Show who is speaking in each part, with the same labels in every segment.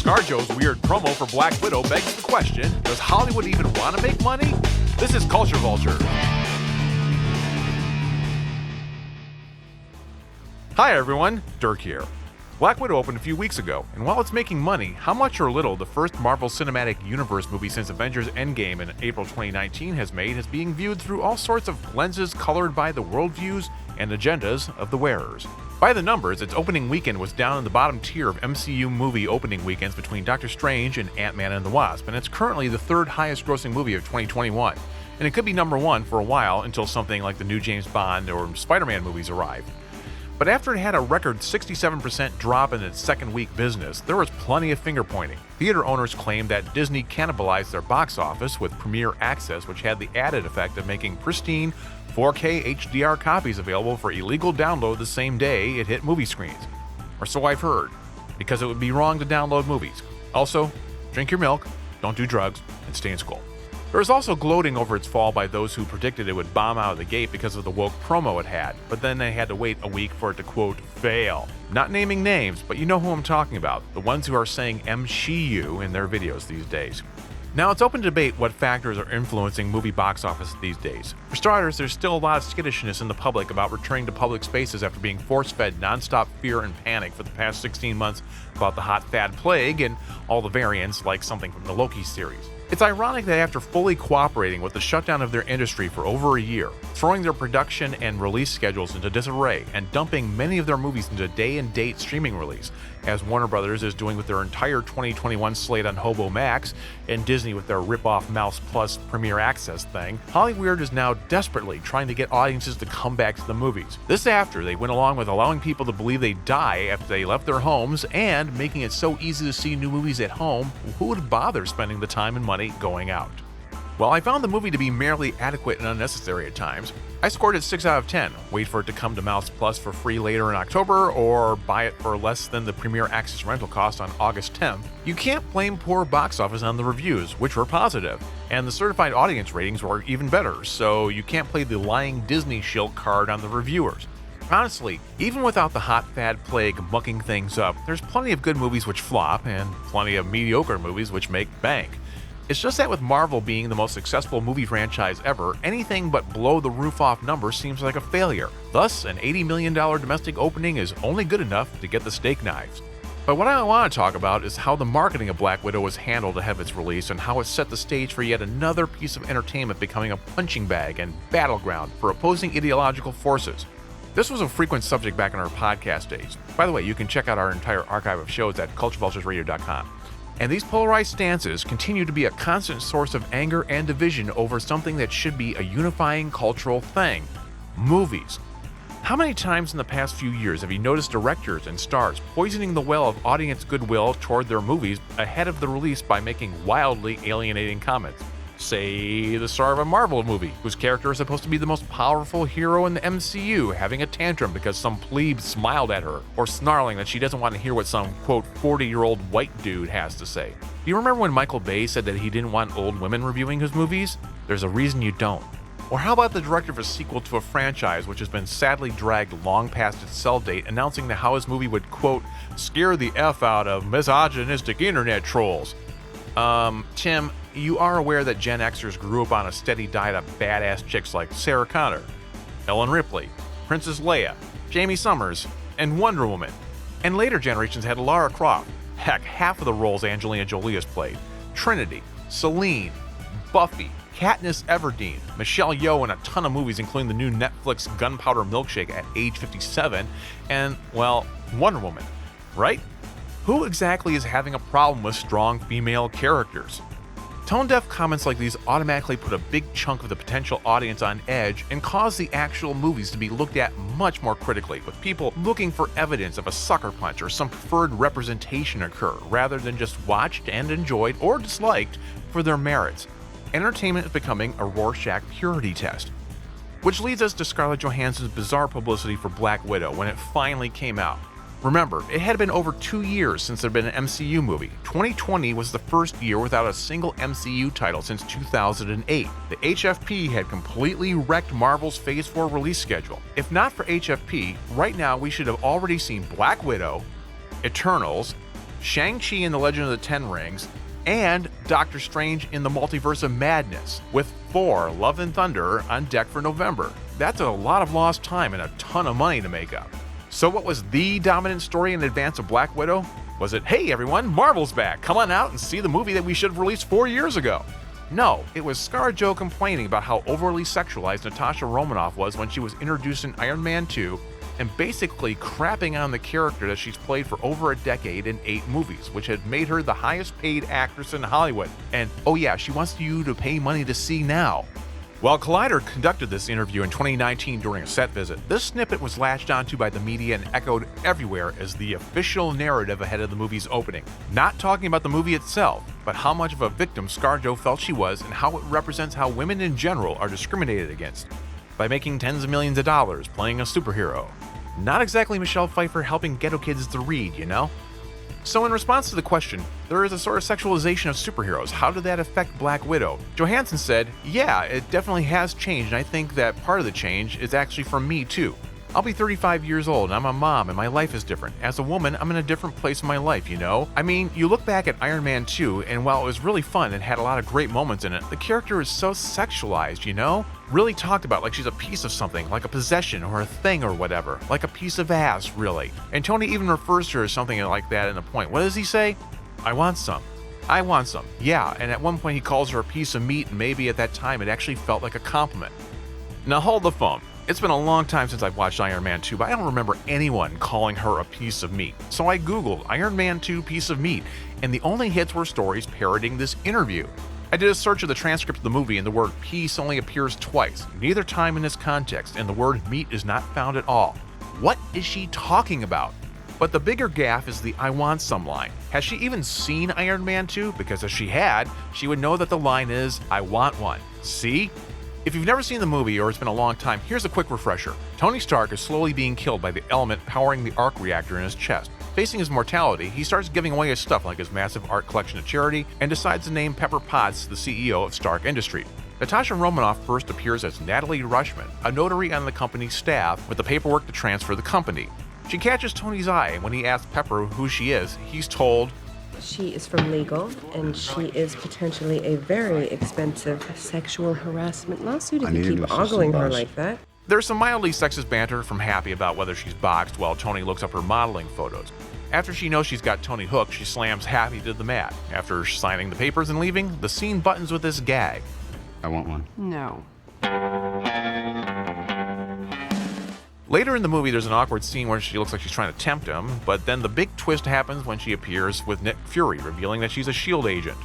Speaker 1: ScarJo's weird promo for Black Widow begs the question, does Hollywood even want to make money? This is Culture Vulture. Hi everyone, Dirk here. Black Widow opened a few weeks ago, and while it's making money, how much or little the first Marvel Cinematic Universe movie since Avengers Endgame in April 2019 has made is being viewed through all sorts of lenses colored by the worldviews and agendas of the wearers. By the numbers, its opening weekend was down in the bottom tier of MCU movie opening weekends between Doctor Strange and Ant-Man and the Wasp, and it's currently the third highest grossing movie of 2021, and it could be number one for a while until something like the new James Bond or Spider-Man movies arrive. But after it had a record 67% drop in its second week business, there was plenty of finger-pointing. Theater owners claimed that Disney cannibalized their box office with Premiere Access, which had the added effect of making pristine 4K HDR copies available for illegal download the same day it hit movie screens. Or so I've heard, because it would be wrong to download movies. Also, drink your milk, don't do drugs, and stay in school. There was also gloating over its fall by those who predicted it would bomb out of the gate because of the woke promo it had, but then they had to wait a week for it to, quote, fail. Not naming names, but you know who I'm talking about, the ones who are saying MCU in their videos these days. Now, it's open to debate what factors are influencing movie box office these days. For starters, there's still a lot of skittishness in the public about returning to public spaces after being force-fed nonstop fear and panic for the past 16 months about the hot fad plague and all the variants like something from the Loki series. It's ironic that after fully cooperating with the shutdown of their industry for over a year, throwing their production and release schedules into disarray, and dumping many of their movies into day-and-date streaming release, as Warner Brothers is doing with their entire 2021 slate on Hobo Max, and Disney with their rip-off Mouse Plus Premiere Access thing, Hollyweird is now desperately trying to get audiences to come back to the movies. This after they went along with allowing people to believe they die after they left their homes, and making it so easy to see new movies at home, who would bother spending the time and money going out? While I found the movie to be merely adequate and unnecessary at times, I scored it 6 out of 10. Wait for it to come to Mouse Plus for free later in October, or buy it for less than the Premiere Access rental cost on August 10th. You can't blame poor box office on the reviews, which were positive, and the certified audience ratings were even better, so you can't play the lying Disney shield card on the reviewers. Honestly, even without the hot fad plague mucking things up, there's plenty of good movies which flop, and plenty of mediocre movies which make bank. It's just that with Marvel being the most successful movie franchise ever, anything but blow the roof off numbers seems like a failure. Thus, an $80 million domestic opening is only good enough to get the steak knives. But what I want to talk about is how the marketing of Black Widow was handled ahead of its release, and how it set the stage for yet another piece of entertainment becoming a punching bag and battleground for opposing ideological forces. This was a frequent subject back in our podcast days. By the way, you can check out our entire archive of shows at culturevulturesradio.com. And these polarized stances continue to be a constant source of anger and division over something that should be a unifying cultural thing: movies. How many times in the past few years have you noticed directors and stars poisoning the well of audience goodwill toward their movies ahead of the release by making wildly alienating comments? Say the star of a Marvel movie, whose character is supposed to be the most powerful hero in the MCU, having a tantrum because some plebe smiled at her, or snarling that she doesn't want to hear what some, quote, 40-year-old white dude has to say. Do you remember when Michael Bay said that he didn't want old women reviewing his movies? There's a reason you don't. Or how about the director of a sequel to a franchise which has been sadly dragged long past its sell date, announcing that how his movie would, quote, scare the F out of misogynistic internet trolls? Tim, you are aware that Gen Xers grew up on a steady diet of badass chicks like Sarah Connor, Ellen Ripley, Princess Leia, Jamie Summers, and Wonder Woman. And later generations had Lara Croft. Heck, half of the roles Angelina Jolie has played. Trinity, Celine, Buffy, Katniss Everdeen, Michelle Yeoh in a ton of movies, including the new Netflix Gunpowder Milkshake at age 57, and, well, Wonder Woman, right? Who exactly is having a problem with strong female characters? Tone-deaf comments like these automatically put a big chunk of the potential audience on edge and cause the actual movies to be looked at much more critically, with people looking for evidence of a sucker punch or some preferred representation occur, rather than just watched and enjoyed or disliked for their merits. Entertainment is becoming a Rorschach purity test. Which leads us to Scarlett Johansson's bizarre publicity for Black Widow when it finally came out. Remember, it had been over 2 years since there had been an MCU movie. 2020 was the first year without a single MCU title since 2008. The HFP had completely wrecked Marvel's Phase 4 release schedule. If not for HFP, right now we should have already seen Black Widow, Eternals, Shang-Chi and the Legend of the Ten Rings, and Doctor Strange in the Multiverse of Madness, with Thor: Love and Thunder on deck for November. That's a lot of lost time and a ton of money to make up. So what was the dominant story in advance of Black Widow? Was it, hey everyone, Marvel's back, come on out and see the movie that we should have released 4 years ago? No, it was ScarJo complaining about how overly sexualized Natasha Romanoff was when she was introduced in Iron Man 2, and basically crapping on the character that she's played for over a decade in 8 movies, which had made her the highest paid actress in Hollywood. And oh yeah, she wants you to pay money to see now. While Collider conducted this interview in 2019 during a set visit, this snippet was latched onto by the media and echoed everywhere as the official narrative ahead of the movie's opening. Not talking about the movie itself, but how much of a victim ScarJo felt she was and how it represents how women in general are discriminated against by making tens of millions of dollars playing a superhero. Not exactly Michelle Pfeiffer helping ghetto kids to read, you know? So in response to the question, there is a sort of sexualization of superheroes. How did that affect Black Widow? Johansson said, yeah, it definitely has changed, and I think that part of the change is actually from me too. I'll be 35 years old and I'm a mom and my life is different. As a woman, I'm in a different place in my life, you know? I mean, you look back at Iron Man 2 and while it was really fun and had a lot of great moments in it, the character is so sexualized, you know? Really talked about like she's a piece of something, like a possession or a thing or whatever. Like a piece of ass, really. And Tony even refers to her as something like that in the point. What does he say? I want some. I want some. Yeah, and at one point he calls her a piece of meat and maybe at that time it actually felt like a compliment. Now hold the phone. It's been a long time since I've watched Iron Man 2, but I don't remember anyone calling her a piece of meat. So I googled Iron Man 2 piece of meat, and the only hits were stories parroting this interview. I did a search of the transcript of the movie and the word piece only appears twice, neither time in this context, and the word meat is not found at all. What is she talking about? But the bigger gaffe is the I want some line. Has she even seen Iron Man 2? Because if she had, she would know that the line is, I want one. See? If you've never seen the movie or it's been a long time, here's a quick refresher. Tony Stark is slowly being killed by the element powering the arc reactor in his chest. Facing his mortality, he starts giving away his stuff like his massive art collection to charity and decides to name Pepper Potts the CEO of Stark Industries. Natasha Romanoff first appears as Natalie Rushman, a notary on the company's staff with the paperwork to transfer the company. She catches Tony's eye, and when he asks Pepper who she is, he's told,
Speaker 2: she is from legal, and she is potentially a very expensive sexual harassment lawsuit if you keep ogling her like that.
Speaker 1: There's some mildly sexist banter from Happy about whether she's boxed while Tony looks up her modeling photos. After she knows she's got Tony hooked, she slams Happy to the mat. After signing the papers and leaving, the scene buttons with this gag.
Speaker 3: I want one.
Speaker 2: No.
Speaker 1: Later in the movie, there's an awkward scene where she looks like she's trying to tempt him, but then the big twist happens when she appears with Nick Fury, revealing that she's a S.H.I.E.L.D. agent.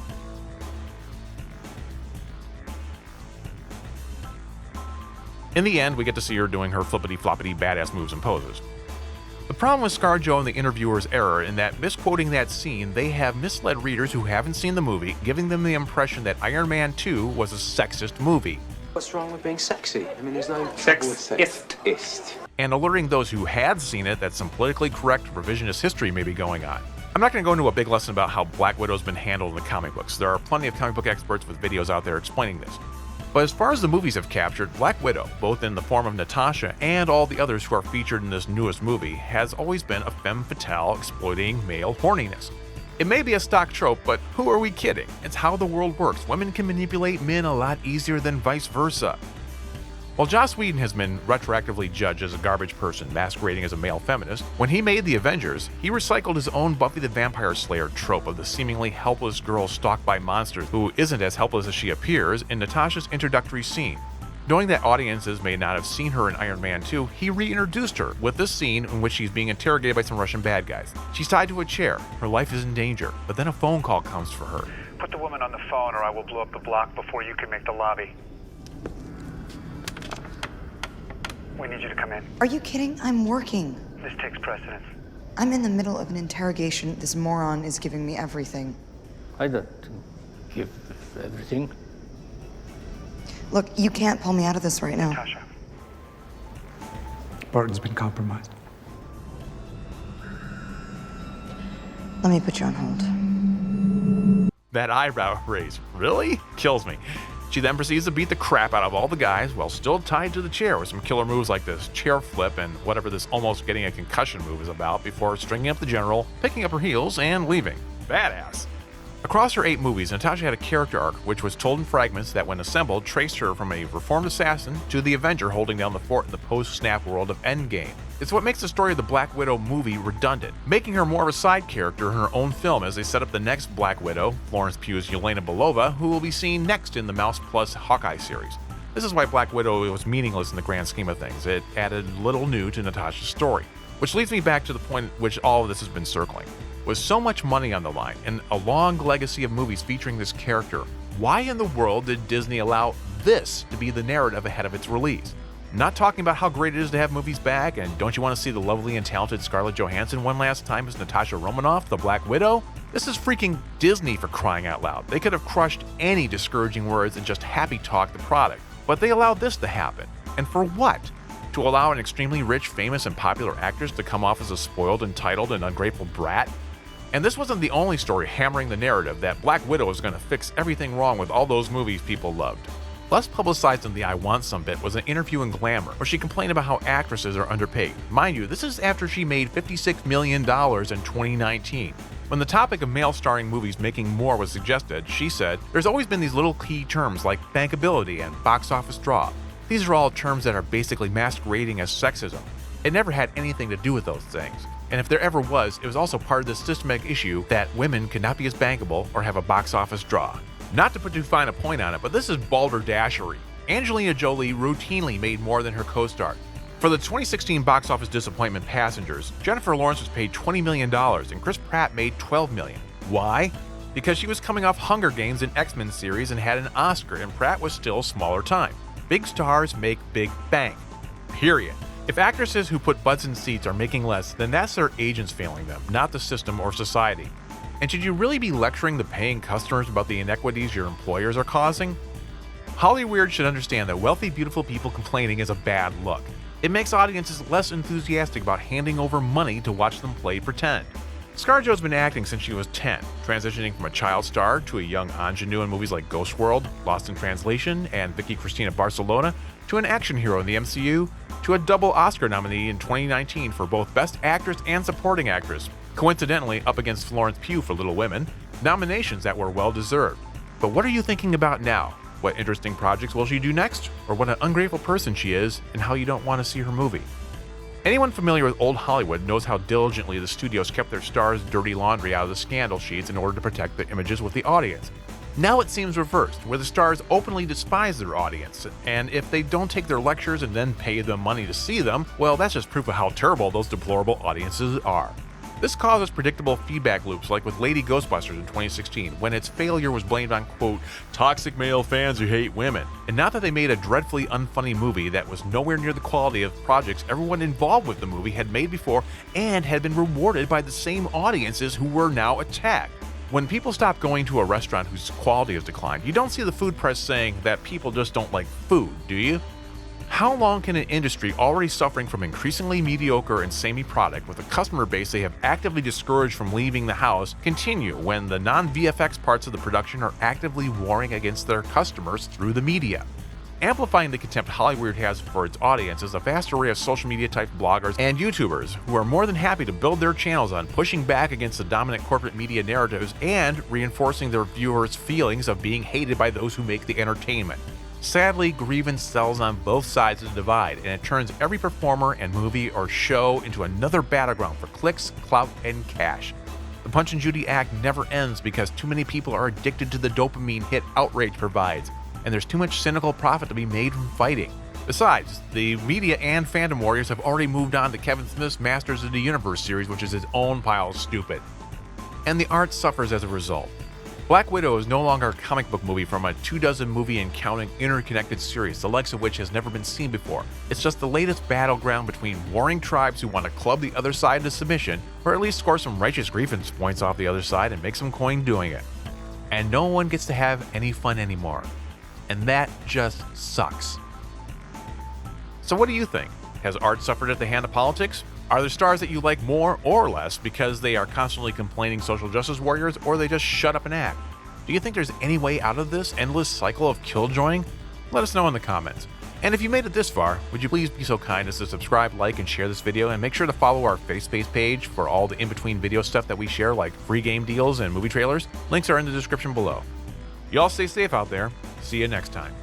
Speaker 1: In the end, we get to see her doing her flippity-floppity badass moves and poses. The problem with ScarJo and the interviewer's error in that misquoting that scene, they have misled readers who haven't seen the movie, giving them the impression that Iron Man 2 was a sexist movie.
Speaker 4: What's wrong with being sexy? I mean, there's no trouble with sexist.
Speaker 1: And alerting those who had seen it that some politically correct revisionist history may be going on. I'm not going to go into a big lesson about how Black Widow's been handled in the comic books. There are plenty of comic book experts with videos out there explaining this. But as far as the movies have captured, Black Widow, both in the form of Natasha and all the others who are featured in this newest movie, has always been a femme fatale exploiting male horniness. It may be a stock trope, but who are we kidding? It's how the world works. Women can manipulate men a lot easier than vice versa. While Joss Whedon has been retroactively judged as a garbage person masquerading as a male feminist, when he made the Avengers, he recycled his own Buffy the Vampire Slayer trope of the seemingly helpless girl stalked by monsters who isn't as helpless as she appears in Natasha's introductory scene. Knowing that audiences may not have seen her in Iron Man 2, he reintroduced her with this scene in which she's being interrogated by some Russian bad guys. She's tied to a chair, her life is in danger, but then a phone call comes for her.
Speaker 5: Put the woman on the phone or I will blow up the block before you can make the lobby. We need you to come in.
Speaker 6: Are you kidding? I'm working.
Speaker 5: This takes precedence.
Speaker 6: I'm in the middle of an interrogation. This moron is giving me everything.
Speaker 7: I don't give everything.
Speaker 6: Look, you can't pull me out of this right now.
Speaker 5: Natasha.
Speaker 8: Barton's been compromised.
Speaker 6: Let me put you on hold.
Speaker 1: That eyebrow raise really kills me. She then proceeds to beat the crap out of all the guys while still tied to the chair with some killer moves like this chair flip and whatever this almost getting a concussion move is about before stringing up the general, picking up her heels, and leaving. Badass. Across her 8 movies, Natasha had a character arc which was told in fragments that when assembled traced her from a reformed assassin to the Avenger holding down the fort in the post-snap world of Endgame. It's what makes the story of the Black Widow movie redundant, making her more of a side character in her own film as they set up the next Black Widow, Florence Pugh's Yelena Belova, who will be seen next in the Mouse Plus Hawkeye series. This is why Black Widow was meaningless in the grand scheme of things. It added little new to Natasha's story. Which leads me back to the point at which all of this has been circling. With so much money on the line and a long legacy of movies featuring this character, why in the world did Disney allow this to be the narrative ahead of its release? Not talking about how great it is to have movies back, and don't you want to see the lovely and talented Scarlett Johansson one last time as Natasha Romanoff, the Black Widow? This is freaking Disney, for crying out loud. They could have crushed any discouraging words and just happy talk the product, but they allowed this to happen. And for what? To allow an extremely rich, famous, and popular actress to come off as a spoiled, entitled, and ungrateful brat? And this wasn't the only story hammering the narrative that Black Widow is going to fix everything wrong with all those movies people loved. Less publicized than the I Want Some bit was an interview in Glamour, where she complained about how actresses are underpaid. Mind you, this is after she made $56 million in 2019. When the topic of male-starring movies making more was suggested, she said, "There's always been these little key terms like bankability and box office draw. These are all terms that are basically masquerading as sexism. It never had anything to do with those things. And if there ever was, it was also part of this systematic issue that women could not be as bankable or have a box office draw." Not to put too fine a point on it, but this is balderdashery. Angelina Jolie routinely made more than her co-star. For the 2016 box office disappointment Passengers, Jennifer Lawrence was paid $20 million and Chris Pratt made $12 million. Why? Because she was coming off Hunger Games and X-Men series and had an Oscar, and Pratt was still smaller time. Big stars make big bank. Period. If actresses who put butts in seats are making less, then that's their agents failing them, not the system or society. And should you really be lecturing the paying customers about the inequities your employers are causing? Hollyweird should understand that wealthy, beautiful people complaining is a bad look. It makes audiences less enthusiastic about handing over money to watch them play pretend. ScarJo's been acting since she was 10, transitioning from a child star to a young ingenue in movies like Ghost World, Lost in Translation, and Vicky Cristina Barcelona, to an action hero in the MCU, to a double Oscar nominee in 2019 for both Best Actress and Supporting Actress, coincidentally up against Florence Pugh for Little Women, nominations that were well-deserved. But what are you thinking about now? What interesting projects will she do next? Or what an ungrateful person she is, and how you don't want to see her movie? Anyone familiar with old Hollywood knows how diligently the studios kept their stars' dirty laundry out of the scandal sheets in order to protect the images with the audience. Now it seems reversed, where the stars openly despise their audience, and if they don't take their lectures and then pay them money to see them, well, that's just proof of how terrible those deplorable audiences are. This causes predictable feedback loops like with Lady Ghostbusters in 2016, when its failure was blamed on, quote, toxic male fans who hate women. And not that they made a dreadfully unfunny movie that was nowhere near the quality of projects everyone involved with the movie had made before and had been rewarded by the same audiences who were now attacked. When people stop going to a restaurant whose quality has declined, you don't see the food press saying that people just don't like food, do you? How long can an industry already suffering from increasingly mediocre and samey product with a customer base they have actively discouraged from leaving the house continue when the non-VFX parts of the production are actively warring against their customers through the media? Amplifying the contempt Hollyweird has for its audience is a vast array of social media type bloggers and YouTubers who are more than happy to build their channels on pushing back against the dominant corporate media narratives and reinforcing their viewers' feelings of being hated by those who make the entertainment. Sadly, grievance sells on both sides of the divide, and it turns every performer and movie or show into another battleground for clicks, clout, and cash. The Punch and Judy act never ends because too many people are addicted to the dopamine hit outrage provides, and there's too much cynical profit to be made from fighting. Besides, the media and fandom warriors have already moved on to Kevin Smith's Masters of the Universe series, which is its own pile of stupid. And the art suffers as a result. Black Widow is no longer a comic book movie from a 24 movie and counting interconnected series, the likes of which has never been seen before. It's just the latest battleground between warring tribes who want to club the other side into submission, or at least score some righteous grievance points off the other side and make some coin doing it. And no one gets to have any fun anymore. And that just sucks. So what do you think? Has art suffered at the hand of politics? Are there stars that you like more or less because they are constantly complaining social justice warriors, or they just shut up and act? Do you think there's any way out of this endless cycle of killjoying? Let us know in the comments. And if you made it this far, would you please be so kind as to subscribe, like, and share this video, and make sure to follow our FaceSpace page for all the in-between video stuff that we share, like free game deals and movie trailers. Links are in the description below. Y'all stay safe out there. See you next time.